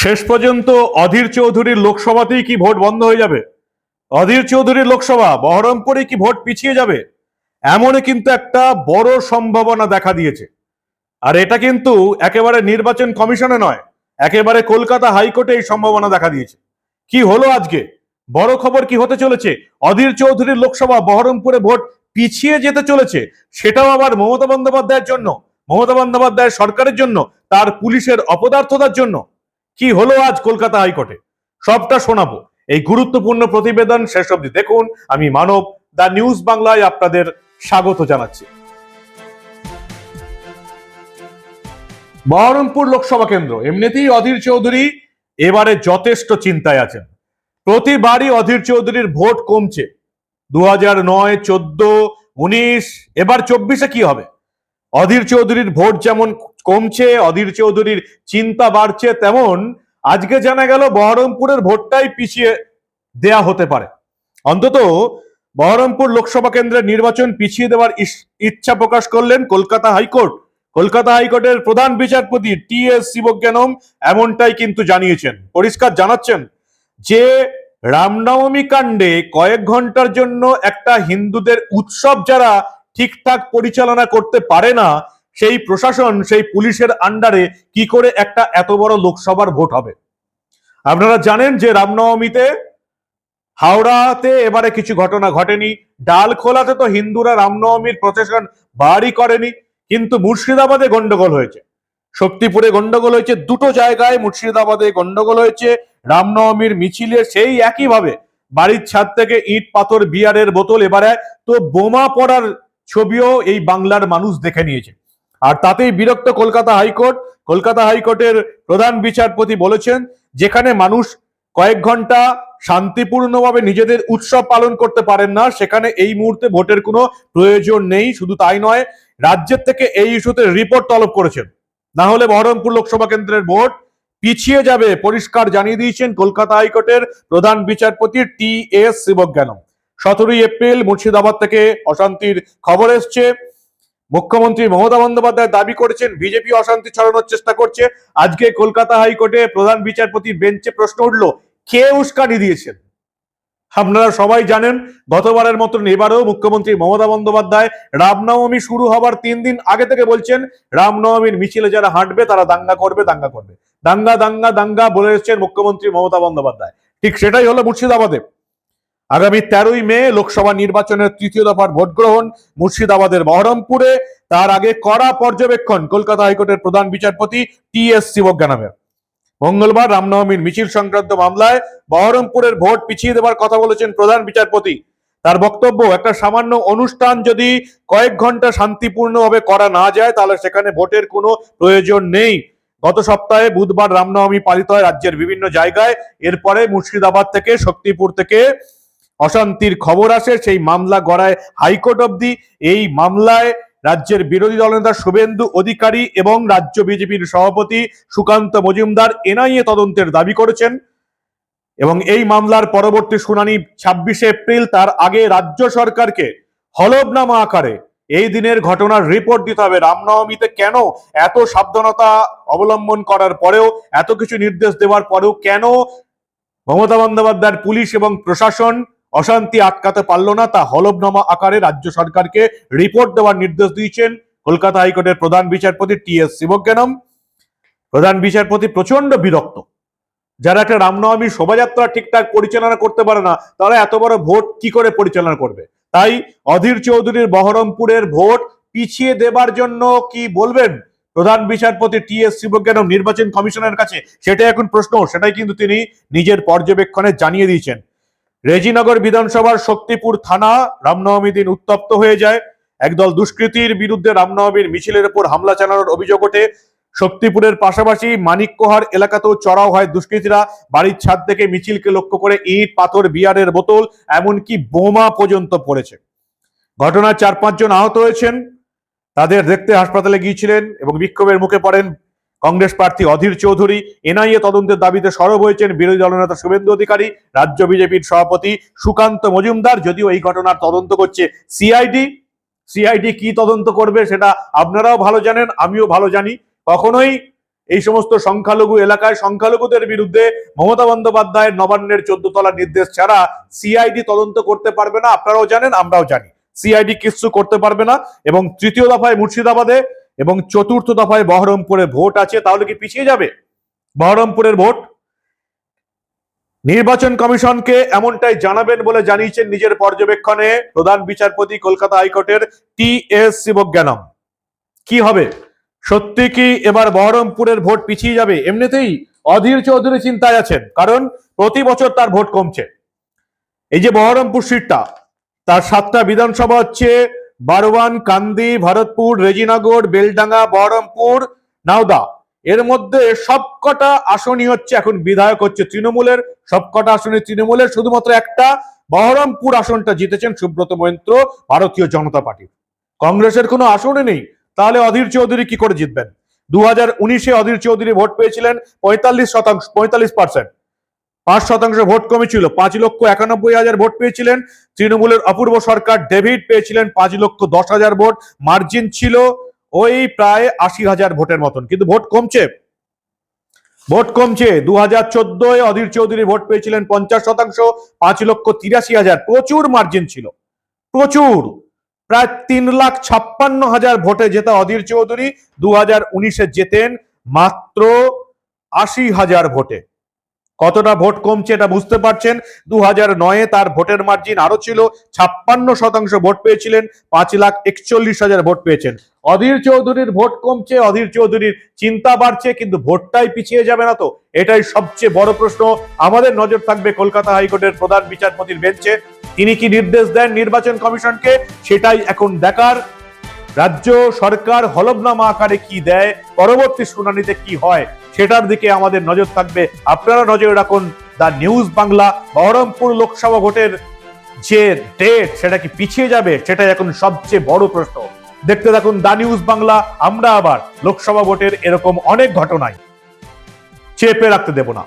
শেষ পর্যন্ত অধীর চৌধুরীর লোকসভাতেই কি ভোট বন্ধ হয়ে যাবে? অধীর চৌধুরীর লোকসভা বহরমপুরে কি ভোট পিছিয়ে যাবে? এমনই কিন্তু একটা বড় সম্ভাবনা দেখা দিয়েছে। আর এটা কিন্তু একেবারে নির্বাচন কমিশনে নয়, একেবারে কলকাতা হাইকোর্টে এই সম্ভাবনা দেখা দিয়েছে। কি হলো আজকে? বড় খবর কি হতে চলেছে? অধীর চৌধুরীর লোকসভা বহরমপুরে ভোট পিছিয়ে যেতে চলেছে, সেটাও আবার মমতা বন্দ্যোপাধ্যায়ের জন্য, মমতা বন্দ্যোপাধ্যায়ের সরকারের জন্য, তার পুলিশের অপদার্থতার জন্য। কি হলো আজ কলকাতা হাইকোর্টে, সবটা শোনাবো। এই গুরুত্বপূর্ণ প্রতিবেদন শেষ অবধি দেখুন। আমি মানব, দা নিউজ বাংলায় আপনাদের স্বাগত জানাচ্ছি। বহরমপুর লোকসভা কেন্দ্র, এমনিতেই অধীর চৌধুরী এবারে যথেষ্ট চিন্তায় আছেন। প্রতিবারই অধীর চৌধুরীর ভোট কমছে। 2009, 14, 19, এবার 24-এ কি হবে? অধীর চৌধুরীর ভোট যেমন কমছে, অধীর চৌধুরীর চিন্তা বাড়ছে, তেমন আজকে জানা গেল বহরমপুরের ভোটটাই পিছিয়ে দেয়া হতে পারে। অন্তত বহরমপুর লোকসভা কেন্দ্রের নির্বাচন পিছিয়ে দেওয়ার ইচ্ছা প্রকাশ করলেন কলকাতা হাইকোর্ট। কলকাতা হাইকোর্টের প্রধান বিচারপতি টি.এস. শিবজ্ঞানম এমনটাই কিন্তু জানিয়েছেন, পরিষ্কার জানাচ্ছেন যে রামনবমী কাণ্ডে কয়েক ঘন্টার জন্য একটা হিন্দুদের উৎসব যারা ঠিকঠাক পরিচালনা করতে পারে না, সেই প্রশাসন, সেই পুলিশের আন্ডারে কি করে একটা এত বড় লোকসভার ভোট হবে? আপনারা জানেন যে রামনবমীতে হাওড়াতে এবারে কিছু ঘটনা ঘটেনি, ডালখোলাতে তো হিন্দুরা রামনবমীর প্রসেশন বাড়ি করেনি, কিন্তু মুর্শিদাবাদে গন্ডগোল হয়েছে, শক্তিপুরে গন্ডগোল হয়েছে, দুটো জায়গায় মুর্শিদাবাদে গন্ডগোল হয়েছে। রামনবমীর মিছিলে সেই একইভাবে বাড়ির ছাদ থেকে ইট পাথর বিয়ারের বোতল, এবারে তো বোমা পড়ার ছবিও এই বাংলার মানুষ দেখে নিয়েছে। আর তাতেই বিরক্ত কলকাতা হাইকোর্ট। কলকাতা হাইকোর্টের প্রধান বিচারপতি বলেছেন, যেখানে মানুষ কয়েক ঘন্টা শান্তিপূর্ণভাবে নিজেদের উৎসব পালন করতে পারেন না, সেখানে এই মুহূর্তে ভোটের কোনো প্রয়োজন নেই। শুধু তাই নয়, রাজ্যের থেকে এই ইস্যুতে রিপোর্ট তলব করেছেন, না হলে বহরমপুর লোকসভা কেন্দ্রের ভোট পিছিয়ে যাবে, পরিষ্কার জানিয়ে দিয়েছেন কলকাতা হাইকোর্টের প্রধান বিচারপতি টি.এস. শিবজ্ঞানম। 17 এপ্রিল মুর্শিদাবাদ থেকে অশান্তির খবর এসছে। মুখ্যমন্ত্রী মমতা বন্দ্যোপাধ্যায় দাবি করেছেন বিজেপি অশান্তি ছড়ানোর চেষ্টা করছে। আজকে কলকাতা হাইকোর্টে প্রধান বিচারপতির বেঞ্চে প্রশ্ন উঠল, কে উস্কানি দিয়েছেন? আপনারা সবাই জানেন, গতবারের মতন এবারেও মুখ্যমন্ত্রী মমতা বন্দ্যোপাধ্যায় রামনবমী শুরু হবার 3 দিন আগে থেকে বলছেন, রামনবমীর মিছিলে যারা হাঁটবে তারা দাঙ্গা করবে, দাঙ্গা করবে, দাঙ্গা দাঙ্গা দাঙ্গা বলে এসেছেন মুখ্যমন্ত্রী মমতা বন্দ্যোপাধ্যায়। ঠিক সেটাই হলো মুর্শিদাবাদে। আগামী 13ই মে লোকসভা নির্বাচনের 3য় দফার ভোট গ্রহণ মুর্শিদাবাদের বহরমপুরে। তার আগে কড়া পর্যবেক্ষণ কলকাতা হাইকোর্টের প্রধান বিচারপতি টি.এস. শিবজ্ঞানমের। মঙ্গলবার রামনবমীর মিছিল সংক্রান্ত মামলায় বহরমপুরের ভোট পিছিয়ে দেওয়ার কথা বলেছেন প্রধান বিচারপতি। তার বক্তব্য, একটা সামান্য অনুষ্ঠান যদি কয়েক ঘন্টা শান্তিপূর্ণভাবে করা না যায়, তাহলে সেখানে ভোটের কোনো প্রয়োজন নেই। গত সপ্তাহে বুধবার রামনবমী পালিত হয় রাজ্যের বিভিন্ন জায়গায়। এরপরে মুর্শিদাবাদ থেকে, শক্তিপুর থেকে অশান্তির খবর আসে, সেই মামলা গড়ায় হাইকোর্ট অব্দি। এই মামলায় রাজ্যের বিরোধী দলনেতা শুভেন্দু অধিকারী এবং রাজ্য বিজেপির সভাপতি সুকান্ত মজুমদার এনআইএ তদন্তের দাবি করেছেন, এবং এই মামলার পরবর্তী শুনানি 26 এপ্রিল। তার আগে রাজ্য সরকারকে হলফনামা আকারে এই দিনের ঘটনার রিপোর্ট দিতে হবে। রামনবমীতে কেন এত সাবধানতা অবলম্বন করার পরেও, এত কিছু নির্দেশ দেওয়ার পরেও কেন মমতা বন্দ্যোপাধ্যায়ের পুলিশ এবং প্রশাসন অশান্তি আটকাতে পারল না, তা হলফনামা আকারে রাজ্য সরকারকে রিপোর্ট দেওয়ার নির্দেশ দিয়েছেন কলকাতা হাইকোর্টের প্রধান বিচারপতি টি.এস. শিবজ্ঞানম। প্রধান বিচারপতি প্রচন্ড বিরক্ত, যারা একটা রামনবমী শোভাযাত্রা ঠিকঠাক পরিচালনা করতে পারে না, তারা এত বড় ভোট কি করে পরিচালনা করবে? তাই অধীর চৌধুরীর বহরমপুরের ভোট পিছিয়ে দেবার জন্য কি বলবেন প্রধান বিচারপতি টি.এস. শিবজ্ঞানম নির্বাচন কমিশনের কাছে, সেটাই এখন প্রশ্ন। সেটাই কিন্তু তিনি নিজের পর্যবেক্ষণে জানিয়ে দিয়েছেন। রেজিনগর বিধানসভার শক্তিপুর থানা রামনবমী দিন উত্তপ্ত হয়ে যায়। একদল দুষ্কৃতীর বিরুদ্ধে রামনবমীর মিছিলের উপর হামলা চালানোর অভিযোগ ওঠে। শক্তিপুরের পাশাপাশি মানিককোহার এলাকাতেও চড়াও হয় দুষ্কৃতীরা। বাড়ির ছাদ থেকে মিছিলকে লক্ষ্য করে ইট পাথর বিয়ারের বোতল, এমনকি বোমা পর্যন্ত পড়েছে। ঘটনায় 4-5 জন আহত হয়েছেন। তাদের দেখতে হাসপাতালে গিয়েছিলেন এবং বিক্ষোভের মুখে পড়েন কংগ্রেস প্রার্থী অধীর চৌধুরী। এনআইএ তদন্তের দাবিতে সরব হয়েছেন বিরোধী দলনেতা শুভেন্দু অধিকারী, রাজ্য বিজেপির সভাপতি সুকান্ত মজুমদার। যদিও এই ঘটনার তদন্ত করছে সিআইডি। সিআইডি কি তদন্ত করবে সেটা আপনারাও ভালো জানেন, আমিও ভালো জানি। কখনোই এই সমস্ত সংখ্যালঘু এলাকায় সংখ্যালঘুদের বিরুদ্ধে মমতা বন্দ্যোপাধ্যায়ের নবান্নের 14 তলার নির্দেশ ছাড়া সিআইডি তদন্ত করতে পারবে না। আপনারাও জানেন, আমরাও জানি, সিআইডি কিছু করতে পারবে না। এবং তৃতীয় দফায় মুর্শিদাবাদে এবং চতুর্থ দফায় বহরমপুরে ভোট আছে, তাহলে কি পিছিয়ে যাবে বহরমপুরের ভোট? নির্বাচন কমিশনকে এমনটাই জানাবেন বলে জানিয়েছেন নিজের পর্যবেক্ষণে প্রধান বিচারপতি কলকাতা হাইকোর্টের টি.এস. শিবজ্ঞানম। কি হবে, সত্যি কি এবার বহরমপুরের ভোট পিছিয়ে যাবে? এমনিতেই অধীর চৌধুরী চিন্তায় আছেন, কারণ প্রতি বছর তার ভোট কমছে। এই যে বহরমপুর সিটটা, তার 7টা বিধানসভা হচ্ছে বারওয়ান, কান্দি, ভরতপুর, রেজিনগর, বেলডাঙ্গা, বহরমপুর, নাওদা। এর মধ্যে সবকটা আসনই হচ্ছে এখন বিধায়ক হচ্ছে তৃণমূলের, সবকটা আসনই তৃণমূলের। শুধুমাত্র একটা বহরমপুর আসনটা জিতেছেন সুব্রত মৈত্র ভারতীয় জনতা পার্টি। কংগ্রেসের কোনো আসনে নেই, তাহলে অধীর চৌধুরী কি করে জিতবেন? 2019-এ অধীর চৌধুরী ভোট পেয়েছিলেন 45%, 5% ভোট কমেছিল, 5,91,000 ভোট পেয়েছিলেন। তৃণমূলের অপূর্ব সরকার ডেভিড পেয়েছিলেন 5,10,000 ভোট, মার্জিন ছিল ওই প্রায় 80,000 ভোটের মতন, কিন্তু ভোট কমছে, ভোট কমছে। 2014-এ অধীর চৌধুরী ভোট পেয়েছিলেন 50%, 5,83,000, প্রচুর মার্জিন ছিল, প্রচুর, প্রায় 3,56,000 ভোটে জেতা অধীর চৌধুরী 2019-এ জেতেন মাত্র 80,000 ভোটে। কতটা ভোট কমছে এটা বুঝতে পারছেন। 2009-এ তার ভোটের মার্জিন আরো ছিল, 56% ভোট পেয়েছিলেন, 5,41,000 ভোট পেয়েছেন। অধীর চৌধুরীর ভোট কমছে, অধীর চৌধুরীর চিন্তা বাড়ছে, কিন্তু ভোটটাই পিছিয়ে যাবে না তো? এটাই সবচেয়ে বড় প্রশ্ন। আমাদের নজর থাকবে কলকাতা হাইকোর্টের প্রধান বিচারপতির বেঞ্চে। তিনি কি নির্দেশ দেন নির্বাচন কমিশনকে, সেটাই এখন দেখার। রাজ্য সরকার হলফনামা আকারে কি দেয়, পরবর্তী শুনানিতে কি হয়, সেটার দিকে আমাদের নজর থাকবে। আপনারা নজর রাখুন দা নিউজ বাংলা। বহরমপুর লোকসভা ভোটের যে ডেট, সেটা কি পিছিয়ে যাবে, সেটাই এখন সবচেয়ে বড় প্রশ্ন। দেখতে থাকুন দা নিউজ বাংলা। আমরা আবার লোকসভা ভোটের এরকম অনেক ঘটনায় চেপে রাখতে দেব না।